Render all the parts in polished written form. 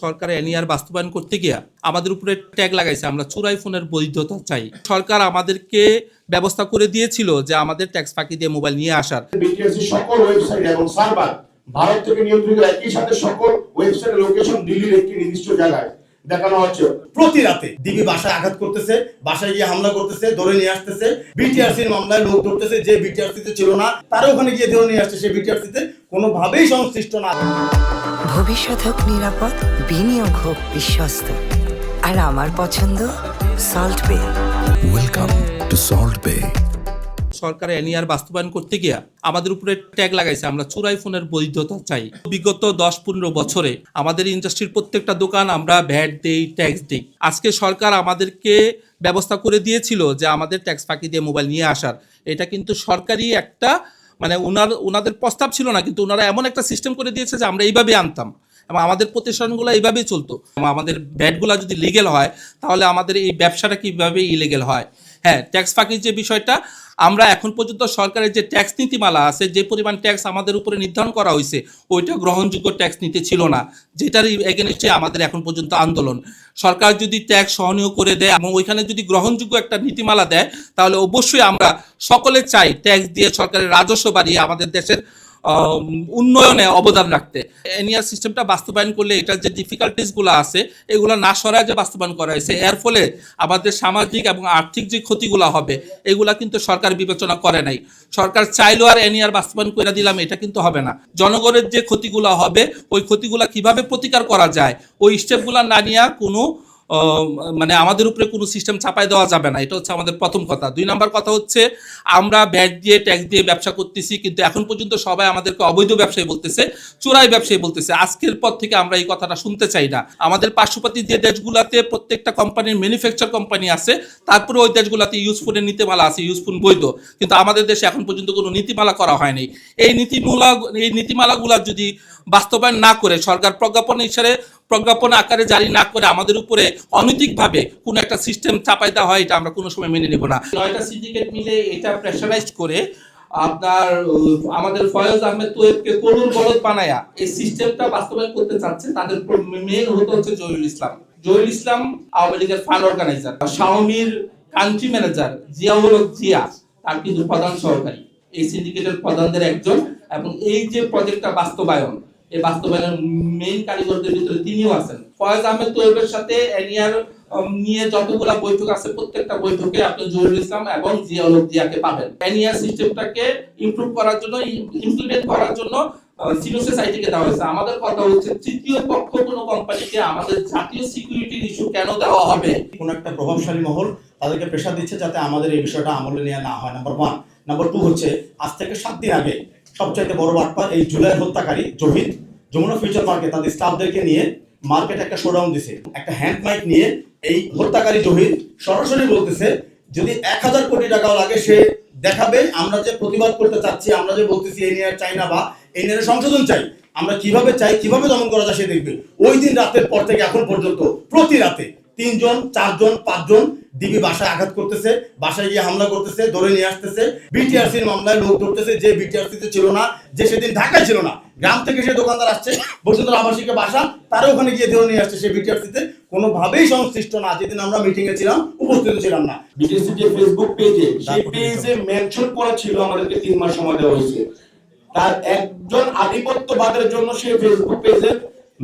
সরকার NER বাস্তবায়ন করতে গিয়া আমাদের উপরে ট্যাগ লাগাইছে আমরা চোরাই ফোনের বৈধতা চাই। সরকার আমাদেরকে ব্যবস্থা করে দিয়েছিল যে আমাদের ট্যাক্স ফাঁকি দিয়ে মোবাইল নিয়ে আসার। বিটিআরসি সকল ওয়েবসাইট এবং সার্ভার ভারত থেকে নিয়ন্ত্রিত, একই সাথে সকল ওয়েবসাইটের লোকেশন দিল্লির একটি নির্দিষ্ট জায়গায় দেখানো হচ্ছে। প্রতি রাতে ডিবি বাসায় আঘাত করতেছে, বাসায় গিয়ে হামলা করতেছে, ধরে নিয়ে আসতেছে। বিটিআরসির মামলায় লোক ধরতেছে যে বিটিআরসিতে ছিল না, তারা ওখানে গিয়ে ধরে নিয়ে আসছে, সে বিটিআরসিতে কোনোভাবেই সংশ্লিষ্ট না। ভবিষ্যৎ হোক নিরাপদ, বিনিয়োগ হোক বিশ্বস্ত, আর আমার পছন্দ সল্ট বে। ওয়েলকাম টু সল্ট বে। সরকার এনইআর বাস্তবায়ন করতে গিয়া আমাদের উপরে ট্যাগ লাগাইছে আমরা চোরাই ফোনের বৈধতা চাই। বিগত 10-15 বছরে আমাদের ইন্ডাস্ট্রির প্রত্যেকটা দোকান আমরা ভ্যাট দেই, ট্যাক্স দিই। আজকে সরকার আমাদেরকে ব্যবস্থা করে দিয়েছিল যে আমাদের ট্যাক্স ফাঁকি দিয়ে মোবাইল নিয়ে আসার। এটা কিন্তু সরকারি একটা ওনাদের প্রস্তাব ছিল না, কিন্তু ওনারা এমন একটা সিস্টেম করে দিয়েছে যে আমরা এইভাবে আনতাম এবং আমাদের প্রতিষ্ঠানগুলো এইভাবেই চলতো। আমাদের ভ্যাটগুলো যদি লিগেল হয় তাহলে আমাদের এই ব্যবসাটা কীভাবে ইলিগেল হয়। হ্যাঁ, ট্যাক্স ফাঁকির যে বিষয়টা, আমরা এখন পর্যন্ত সরকারের যে ট্যাক্স নীতিমালা আছে, যে পরিমাণ ট্যাক্স আমাদের উপরে নির্ধারণ করা হয়েছে, ওইটা গ্রহণযোগ্য ট্যাক্স নীতি ছিল না, যেটার এগেনস্টে আমাদের এখন পর্যন্ত আন্দোলন। সরকার যদি ট্যাক্স সহনীয় করে দেয় এবং ওইখানে যদি গ্রহণযোগ্য একটা নীতিমালা দেয়, তাহলে অবশ্যই আমরা সকলে চাই ট্যাক্স দিয়ে সরকারের রাজস্ব বাড়িয়ে আমাদের দেশের উন্নয়নে অবদান রাখতে। এনইআর সিস্টেমটা বাস্তবায়ন করলে এটার যে ডিফিকাল্টিসগুলো আছে এগুলো না সরায় যে বাস্তবায়ন করা হয়েছে, এর ফলে আমাদের সামাজিক এবং আর্থিক যে ক্ষতিগুলো হবে এগুলা কিন্তু সরকার বিবেচনা করে নাই। সরকার চাইলেও আর এনইআর বাস্তবায়ন করে দিলাম এটা কিন্তু হবে না। জনগণের যে ক্ষতিগুলো হবে ওই ক্ষতিগুলো কিভাবে প্রতিকার করা যায় ওই স্টেপগুলো না নিয়ে কোনো আমাদের উপরে কোনো সিস্টেম চাপাই দেওয়া যাবে না। এটা হচ্ছে আমাদের প্রথম কথা। 2 নম্বর কথা হচ্ছে আমরা ভ্যাট দিয়ে ট্যাক্স দিয়ে ব্যবসা করতেছি, কিন্তু এখন পর্যন্ত সবাই আমাদেরকে অবৈধ ব্যবসায়ী বলতেছে, চোরাই ব্যবসায়ী বলতেছে। আজকের পর থেকে আমরা এই কথাটা শুনতে চাই না। আমাদের পার্শ্ববর্তী যে দেশগুলোতে প্রত্যেকটা কোম্পানির ম্যানুফ্যাকচার কোম্পানি আছে, তারপরে ওই দেশগুলোতে ইউজফুলের নীতিমালা আছে, ইউজফুল বৈধ, কিন্তু আমাদের দেশে এখন পর্যন্ত কোনো নীতিমালা করা হয়নি। এই নীতিমালাগুলো যদি বাস্তবায়ন না করে সরকার প্রজ্ঞাপন আকারে জারি না করে আমাদের উপরে অনৈতিকভাবে কোনো একটা সিস্টেম চাপাই দেওয়া হয়, এটা আমরা কোনো সময় মেনে নেব না। 9টা সিন্ডিকেট মিলে এটা প্রেশারাইজ করে আপনার আমাদের ফয়েজ আহমেদ তোয়েবকে করুণ বলদ বানায়া এই সিস্টেমটা বাস্তবায়ন করতে চাচ্ছে। তাদের মেন হচ্ছে জহিরুল ইসলাম আওয়ামী লীগের ফান্ড অর্গানাইজার, শাওমির কান্ট্রি ম্যানেজার জিয়াউল জিয়া, তার কিন্তু প্রধান সহকারী, এই সিন্ডিকেটের প্রধানদের একজন। এবং এই যে প্রজেক্টটা বাস্তবায়ন, এই বাস্তবায়নের মেইন কারিগরদের ভিতরে তিনিও আছেন। ফয়েজ আহমেদ তোয়েবের সাথে এনইআর নিয়ে যতগুলা বৈঠক আছে প্রত্যেকটা বৈঠকে আপনি জহিরুল ইসলাম এবং জিয়াউল জিয়াকে পাবেন। এনইআর সিস্টেমটাকে ইমপ্রুভ করার জন্য, ইমপ্লিমেন্ট করার জন্য সিনিয়র সোসাইটিকে দেওয়া হয়েছে। আমাদের কথা হচ্ছে তৃতীয় পক্ষ কোনো কোম্পানিকে আমাদের জাতীয় সিকিউরিটির ইস্যু কেন দেওয়া হবে? কোন একটা প্রভাবশালী মহল তাদেরকে প্রেশার দিচ্ছে যাতে আমাদের এই বিষয়টা আমলে নেওয়া না হয়, নাম্বার 1। নাম্বার 2 হচ্ছে আজ থেকে 7 দিন আগে সবচাইতে বড় বাটপার এই জুলাই হত্যাকারী জহির যমুনা ফিউচার পার্কে তাদের স্টাফদেরকে নিয়ে মার্কেটে একটা শোডাউন দিছে, একটা হ্যান্ড মাইক নিয়ে এই হত্যাকারী জহির সরাসরি বলতেছে যদি 1000 কোটি টাকাও লাগে সে দেখাবে। আমরা যে প্রতিবাদ করতে চাচ্ছি, আমরা যে বলতেছি এই নিয়ে চাই না বা এই নিয়ে সংশোধন চাই, আমরা কিভাবে চাই, কিভাবে দমন করা যায় সে দেখবে। ওই দিন রাতের পর থেকে এখন পর্যন্ত প্রতি রাতে 3 জন 4 জন 5 জন ডিবি বাসায় আঘাত করতেছে, বাসায় গিয়ে হামলা করতেছে, ধরে নিয়ে আসতেছে। বিটিআরসির মামলায় লোক ধরতেছে যে বিটিআরসিতে ছিল না, যে সেদিন ঢাকায় ছিল না, গ্রাম থেকে সে দোকানদার আসছে বসুন্ধরা আবাসিকে বাসা, তারা ওখানে গিয়ে ধরে নিয়ে আসছে, সে বিটিআরসিতে কোনোভাবেই সংশ্লিষ্ট না। যেদিন আমরা মিটিং এ ছিলাম উপস্থিত ছিলাম না। বিটিআরসি যে ফেসবুক পেজে, সেই পেজে মেনশন করা ছিল আমাদেরকে 3 মাস সময় দেওয়া হয়েছে। তার একজন আধিপত্যবাদের জন্য সেই ফেসবুক পেজের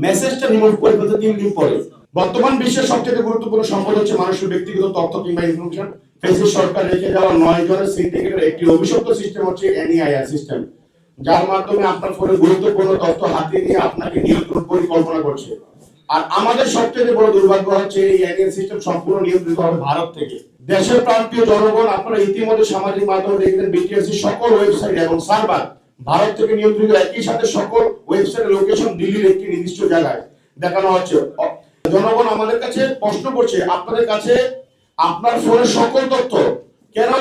মেসেজটা রিমুভ করে ফেলতে 3 দিন পরে। বর্তমান বিশ্বের সবচেয়ে গুরুত্বপূর্ণ সম্পদ হচ্ছে মানুষের ব্যক্তিগত তথ্য কিংবা ইনফরমেশন। ফেসবুক সরকার রেখে যাওয়া 9 জনের সিন্ডিকেটের একটি অভিশপ্ত সিস্টেম হচ্ছে এনইআর সিস্টেম, যার মাধ্যমে আপনার ফোনের গুরুত্বপূর্ণ তথ্য হাতিয়ে নিয়ে আপনাকে নিয়ন্ত্রণ পরিকল্পনা করছে। আর আমাদের সবচেয়ে বড় দুর্ভাগ্য হচ্ছে এই এনইআর সিস্টেম সম্পূর্ণ নিয়ন্ত্রিত হবে ভারত থেকে। দেশের প্রান্তীয় জনগণ আপনারা ইতিমধ্যে সামাজিক মাধ্যমে দেখবেন বিটিআরসি সকল ওয়েবসাইট এবং সার্ভার ভারত থেকে নিয়ন্ত্রিত, একই সাথে সকল ওয়েবসাইটের লোকেশন দিল্লির একটি নির্দিষ্ট জায়গায় দেখানো হচ্ছে। জনগণ আমাদের কাছে প্রশ্ন করছে, আপনাদের কাছে আপনার ফোনের সকল তথ্য কেন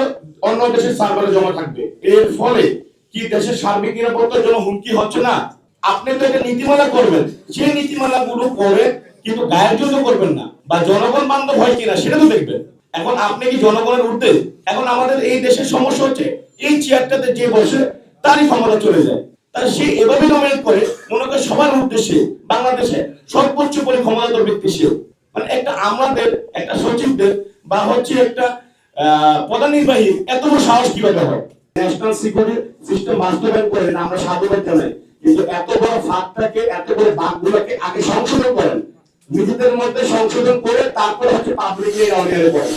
অন্য দেশের সার্ভারে জমা থাকবে? এর ফলে কি দেশের সার্বিক নিরাপত্তার জন্য হুমকি হচ্ছে না? আপনি তো একটা নীতিমালা করবেন, সেই নীতিমালাগুলো করে কিন্তু গায়ের জন্য করবেন না, বা জনগণ বান্ধব হয় কিনা সেটা তো দেখবেন। এখন আপনি কি জনগণের ঊর্ধ্বে? এখন আমাদের এই দেশের সমস্যা হচ্ছে এই চেয়ারটাতে যে বসে তারই ক্ষমতা চলে যায়, তাহলে সে এভাবে নমিনেট করে মনে করেন সবার উদ্দেশ্যে বাংলাদেশে সর্বোচ্চ ক্ষমতাধর ব্যক্তি সে। মানে একটা আমাদের একটা সচিবদের বা হচ্ছে একটা প্রধান নির্বাহী এত বড় সাহস কিভাবে হয়? ন্যাশনাল সিকিউরিটি সিস্টেম বাস্তবায়ন করেন, আমরা সাধুবাদ জানাই, কিন্তু এত বড় ফাঁকটাকে, এত বড় বাঁকগুলোকে আগে সংশোধন করেন, নিজেদের মধ্যে সংশোধন করে তারপরে হচ্ছে পাবলিকলি অনিয়ারে করেন।